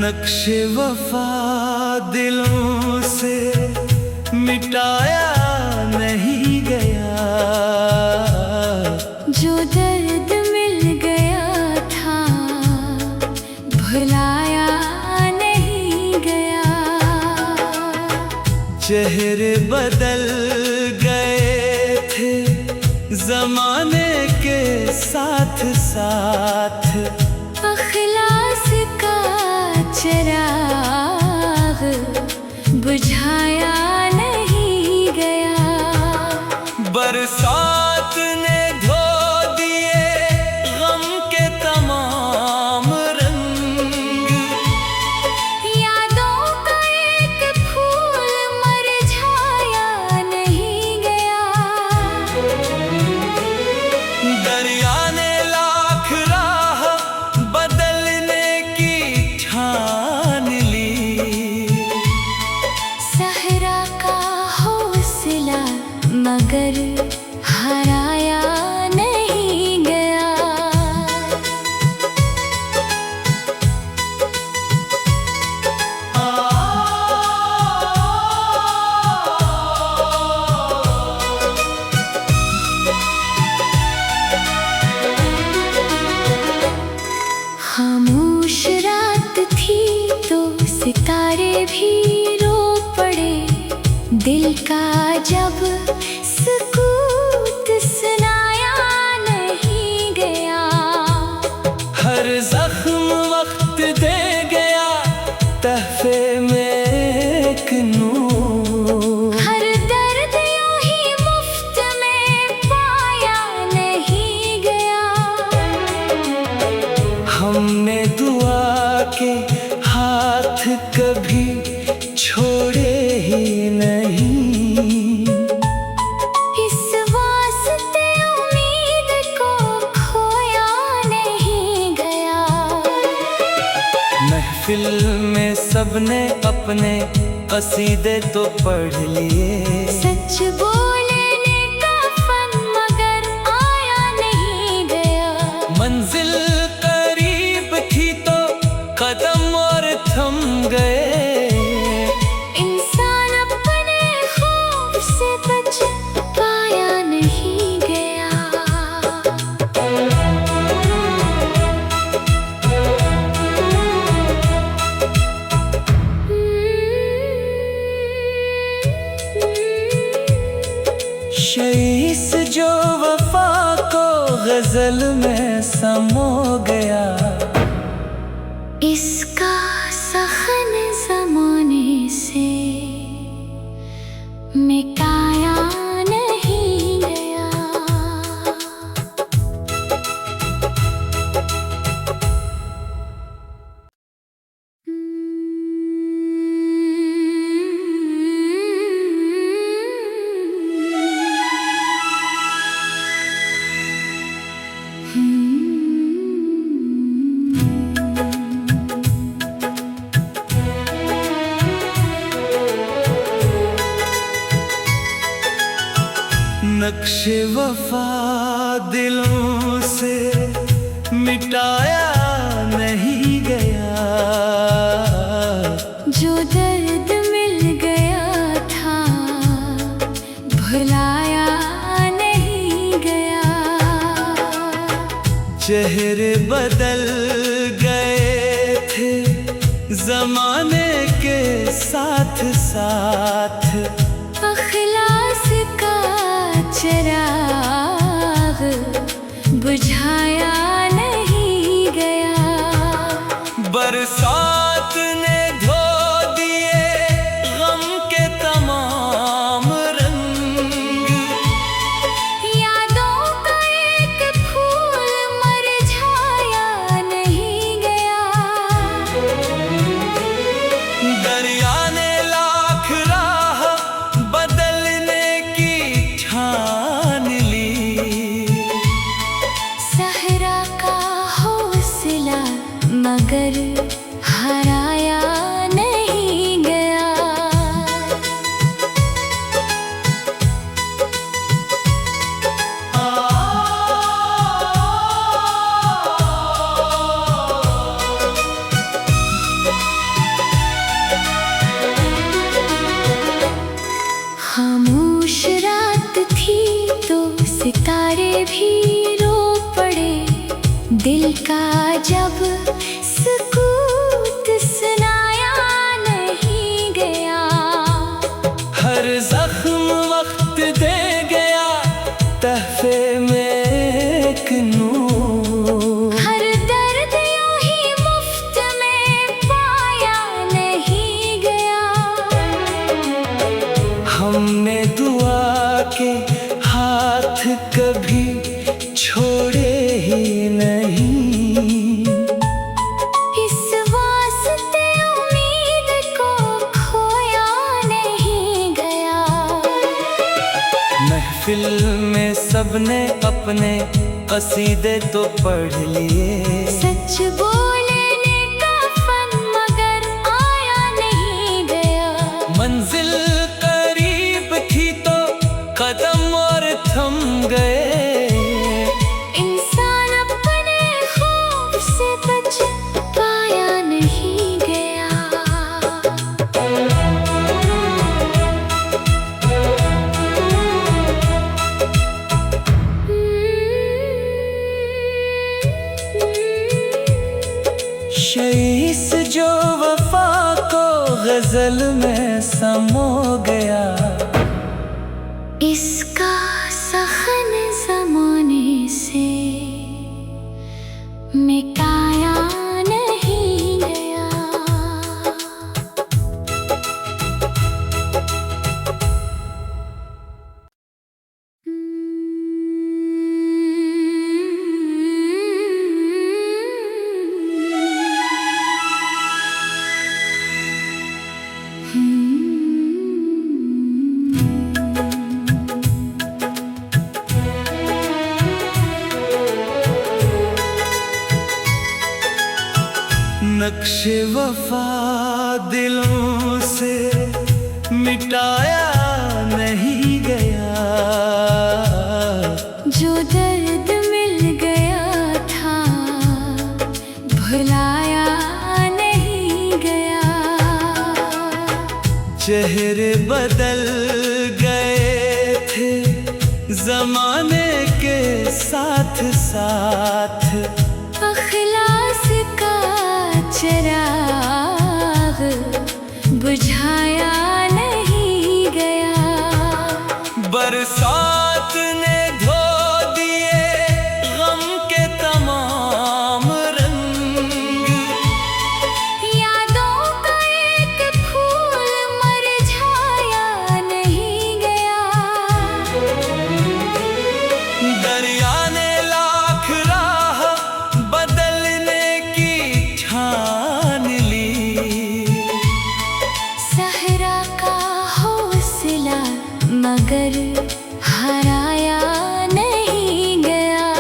नक्शे वफा दिलों से मिटाया नहीं गया, जो दर्द मिल गया था भुलाया नहीं गया। चेहरे बदल गए थे जमाने के साथ साथ, अखलास का चिराग बुझाया नहीं गया। बरसात ने धो दिए गम के तमाम रंग, यादों का एक फूल मुरझाया नहीं गया। दरिया ने लाख राह बदलने की ठान ली, सहरा का हौसला मगर हराया नहीं गया। खामोश रात थी तो सितारे भी रो पड़े, दिल का जब सकूत सुनाया नहीं गया। हर जख्म वक्त दे गया तहफे में एक नूर, हर दर्द यूं ही मुफ्त में पाया नहीं गया। हमने दुआ के हाथ कभी छोड़े ही नहीं, इस वास्ते उम्मीद को खोया नहीं गया। महफिल में सबने अपने कसीदे तो पढ़ लिए, सच बोलने का फन मगर आया नहीं गया। मंजिल करीब थी तो कदम और थम गए, इंसान अपने खौफ से बच पाया नहीं गया। शईस जो वफा को गजल में समो गया, इसका सखन ज़माने से मिटाया नहीं गया। नक्शे वफा दिलों से मिटाया नहीं गया, जो दर्द मिल गया था भुलाया नहीं गया। चेहरे बदल गए थे जमाने के साथ साथ, अखलास का चिराग बुझाया नहीं गया। बरसात ने धो दिए गम के तमाम रंग, यादों का एक फूल मुरझाया नहीं गया। दरिया ने लाख राह बदलने की ठान ली, सहरा का हौसला मगर हराया नहीं गया। तहफे में एक नूर। हर दर्द यूं ही मुफ्त में पाया नहीं गया। हमने दुआ के हाथ कभी छोड़े ही नहीं। इस वास्ते उम्मीद को खोया नहीं गया। महफिल में सबने अपने कसीदे तो पढ़ लिए। सच बोलने का फन मगर आया नहीं गया। मंजिल करीब थी तो कदम और थम गए। इंसान अपने ख्वाब से बच पाया नहीं गया। शईस जो वफा को गजल में समो गया। इसका सहन ज़माने से मिटाया नहीं गया। नक्शे वफा दिलों से मिटाया नहीं गया। जो दर्द मिल गया था भुलाया नहीं गया। चेहरे बदल गए थे जमाने के साथ साथ। अखलास का चिराग बुझाया नहीं गया। बरसात ने धो दिए गम के तमाम रंग। यादों का एक फूल मुरझाया नहीं गया। दरिया ने लाख राह बदलने की ठान ली। सहरा का हौसला मगर हराया नहीं गया।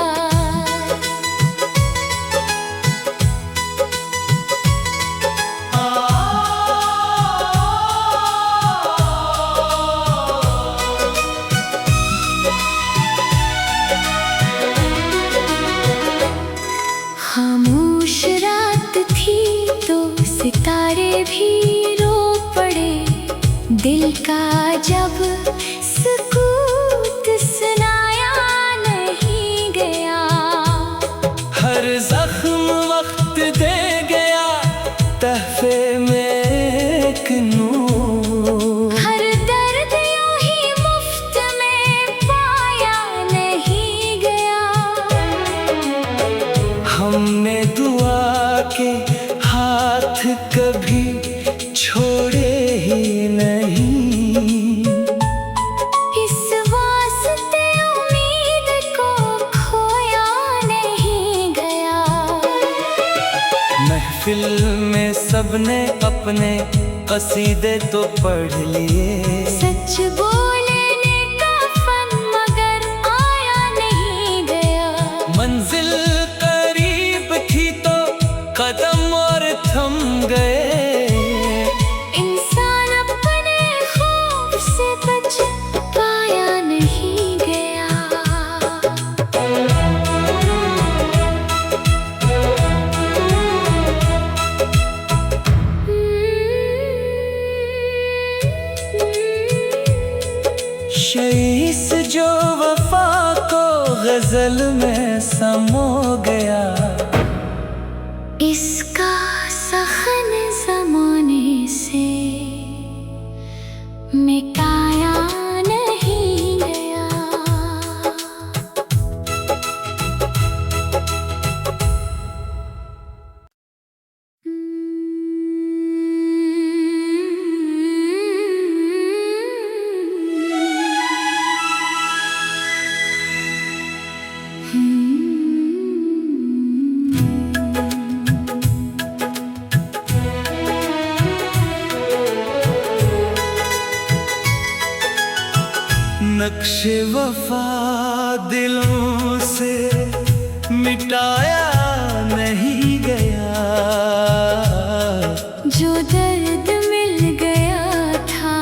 खामोश रात थी तो सितारे भी रो पड़े। दिल का जब सकूत सुनाया नहीं गया। हर जख्म वक्त दे गया तहफे में एक नूर। हर दर्द यूं ही मुफ्त में पाया नहीं गया। हमने दुआ के हाथ कभी छोड़े ही नहीं। इस वास्ते उम्मीद को खोया नहीं गया। महफिल में सबने अपने कसीदे तो पढ़ लिए। सच बोलने का फन मगर आया नहीं गया। मंजिल करीब थी तो कदम और थम गए। इंसान अपने ख्वाब से बच पाया नहीं गया। शईस जो वफा को गजल में समो गया। इसका सहन ज़माने से मिटाया नहीं गया। नक्शे वफा दिलों से मिटाया नहीं गया, जो दर्द मिल गया था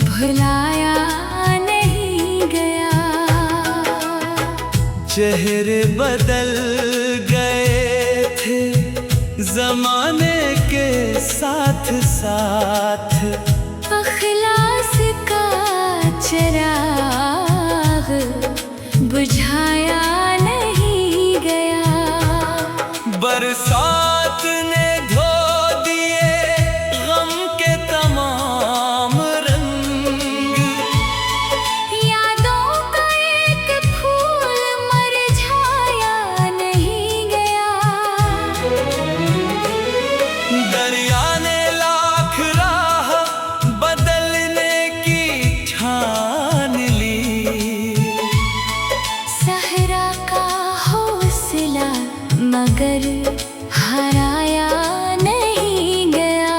भुलाया नहीं गया। चेहरे बदल गए थे जमाने के साथ साथ, अखलास का चिराग बुझाया नहीं गया। बरसात ने धो दिए गम के तमाम रंग, यादों का एक फूल मुरझाया नहीं गया। दरिया ने लाख राह बदलने की ठान ली, सहरा का हौसला मगर हराया नहीं गया।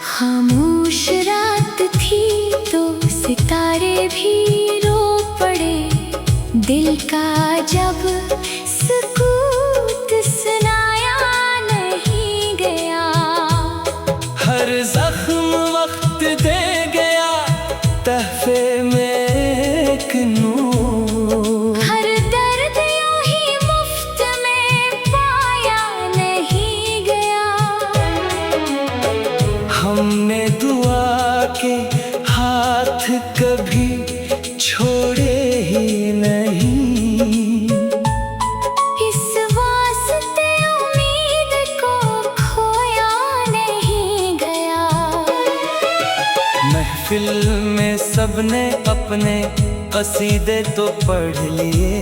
खामोश रात थी तो सितारे भी रो पड़े, दिल का जब सकूत सुनाया नहीं गया। हर जख्म वक्त दे गया तहफे में एक नूर, हर दर्द यूं ही मुफ्त में पाया नहीं गया। हमने दुआ के हाथ कभी छोड़े ही नहीं, इस वास्ते उम्मीद को खोया नहीं गया। महफिल में सबने अपने कसीदे तो पढ़ लिए,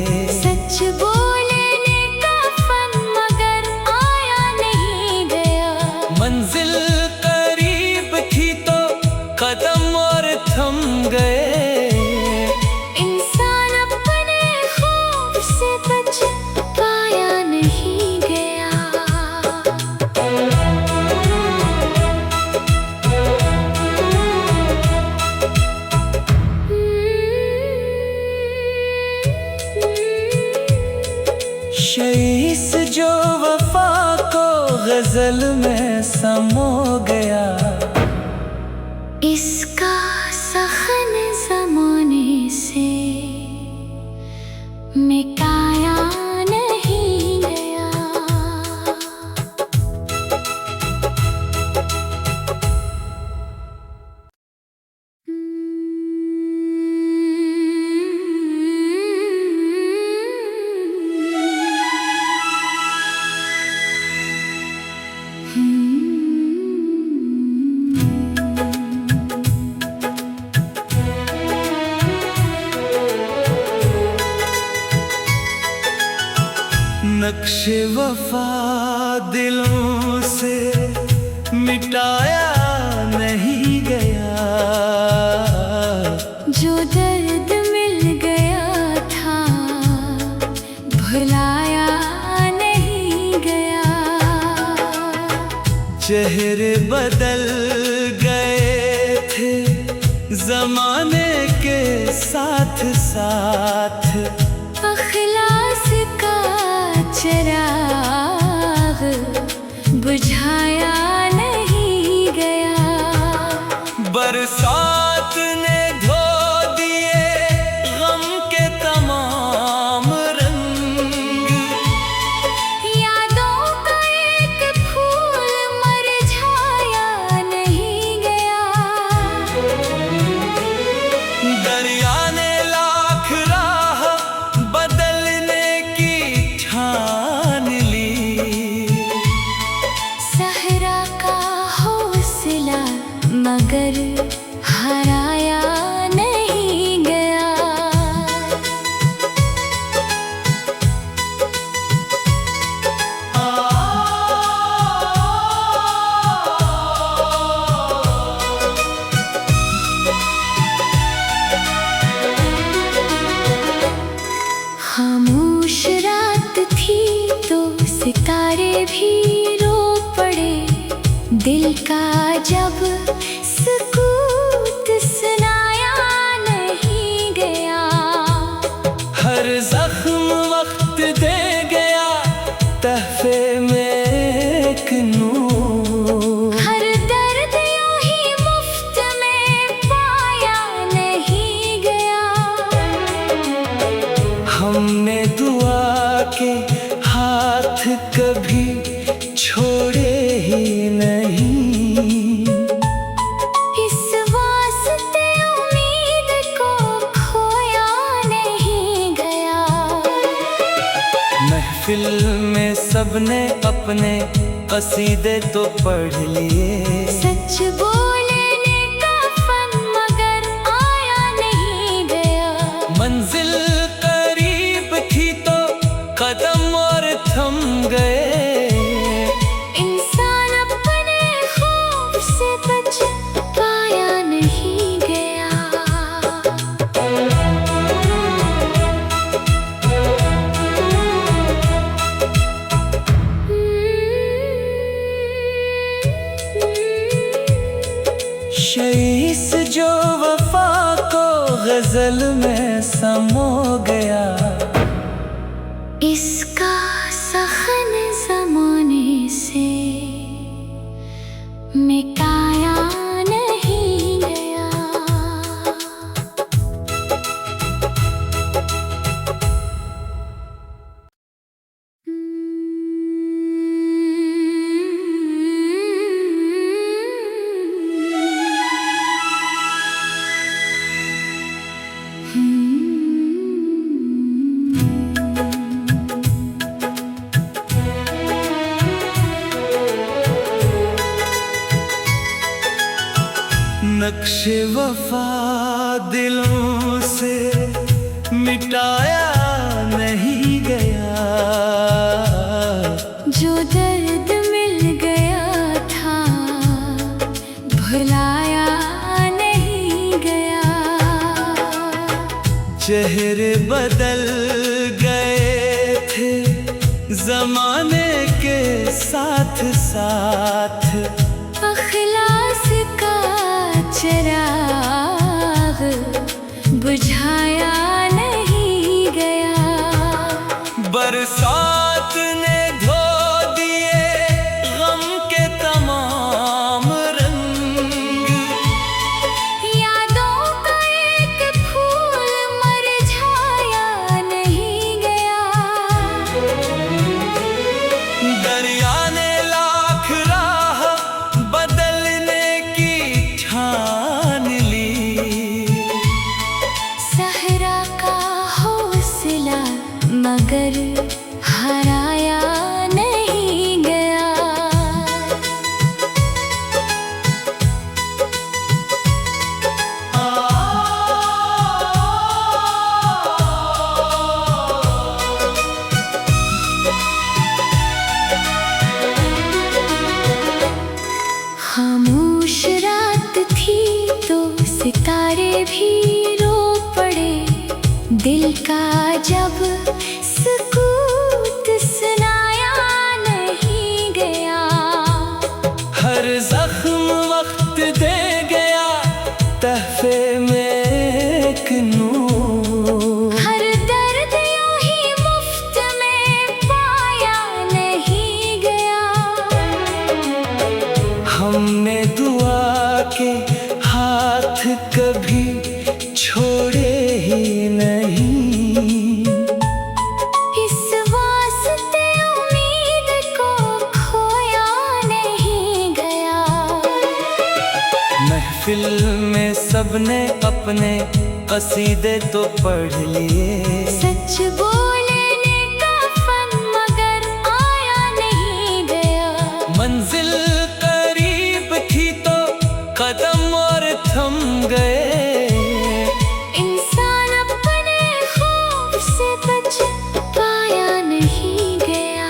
सच बोलने का फन मगर आया नहीं गया। मंजिल करीब थी तो कदम और थम गए, इंसान अपने खौफ से बच पाया नहीं गया। शईस जो वफा को गजल में समो गया, इसका सखन जमाने से मिटाया नहीं गया। नक्शे वफा दिलों से मिटाया नहीं गया, जो दर्द मिल गया था भुलाया नहीं गया। चेहरे बदल गए थे जमाने के साथ साथ, अखलास का चिराग बुझाया नहीं गया। बरसात ने धो दिए गम के तमाम रंग, यादों का एक फूल मुरझाया नहीं गया। दरिया ने लाख राह बदलने की ठान ली, सहरा का हौसला मगर हराया नहीं गया। का जब सकूत सुनाया नहीं गया, हर जख्म वक्त दे गया तहफे में एक नूर। हर दर्द यूं ही मुफ्त में पाया नहीं गया, हमने दुआ के हाथ कभी छोड़े ही नहीं। इस वास्ते उम्मीद को खोया नहीं गया। महफिल में सबने अपने कसीदे तो पढ़ लिए, सच बोलने का फन मगर आया नहीं गया। मंजिल करीब थी तो कदम और थम गए, इंसान अपने खौफ से बच पाया नहीं गया। शईस जो वफा को गजल में समो गया, इसका सहन ज़माने से मिटाया नहीं गया। नक्शे वफा दिलों से मिटाया नहीं गया, जो दर्द मिल गया था भुलाया नहीं गया। चेहरे बदल गए थे जमाने के साथ साथ, अखलास का चिराग बुझाया नहीं गया। बरसात ने धो दिए गम के तमाम रंग, यादों का एक फूल मुरझाया नहीं गया। दरिया ने लाख राह बदलने की ठान ली, सहरा का हौसला मगर हराया नहीं गया। खामोश रात थी तो सितारे भी रो पड़े, दिल का जब सकूत सुनाया नहीं गया। हर जख्म वक्त दे गया तहफे में एक नूर। हर दर्द यूं ही मुफ्त में पाया नहीं गया, हमने दुआ के हाथ कभी छोड़े ही नहीं। इस वास्ते उम्मीद को खोया नहीं गया। महफिल में सबने अपने कसीदे तो पढ़ लिए, सच बोलने का फन मगर आया नहीं गया। मंजिल करीब थी तो कदम और थम गए, इंसान अपने खौफ से बच पाया नहीं गया।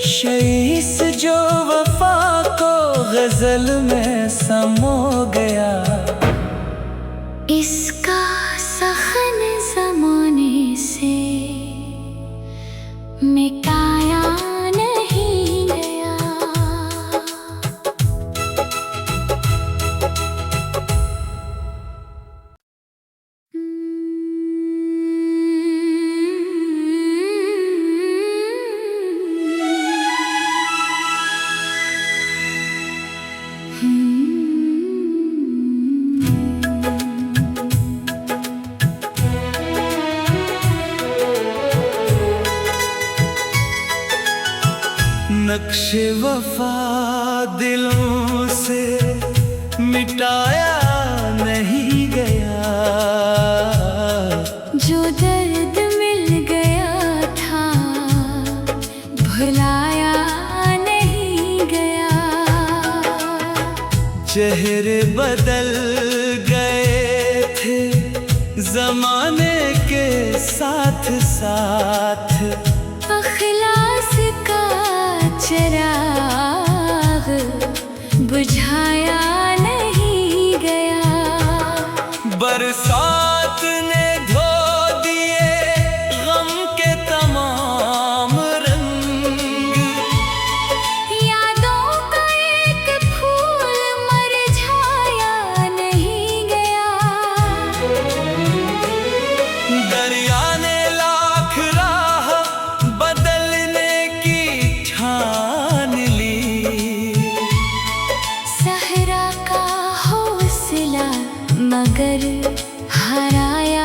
शईस जो वफा को गजल में समो गया, मिटाया नहीं गया। नक्शे वफा दिलों से मिटाया नहीं गया। जो दर्द मिल गया था भुलाया नहीं गया। चेहरे बदल गए थे जमाने के साथ साथ। अखलास का चिराग बुझाया नहीं गया। बरसात ने धो दिए गम के तमाम रंग। यादों का एक फूल मुरझाया नहीं गया। दरिया ने लाख राह बदलने की ठान ली। सहरा का हौसला मगर हराया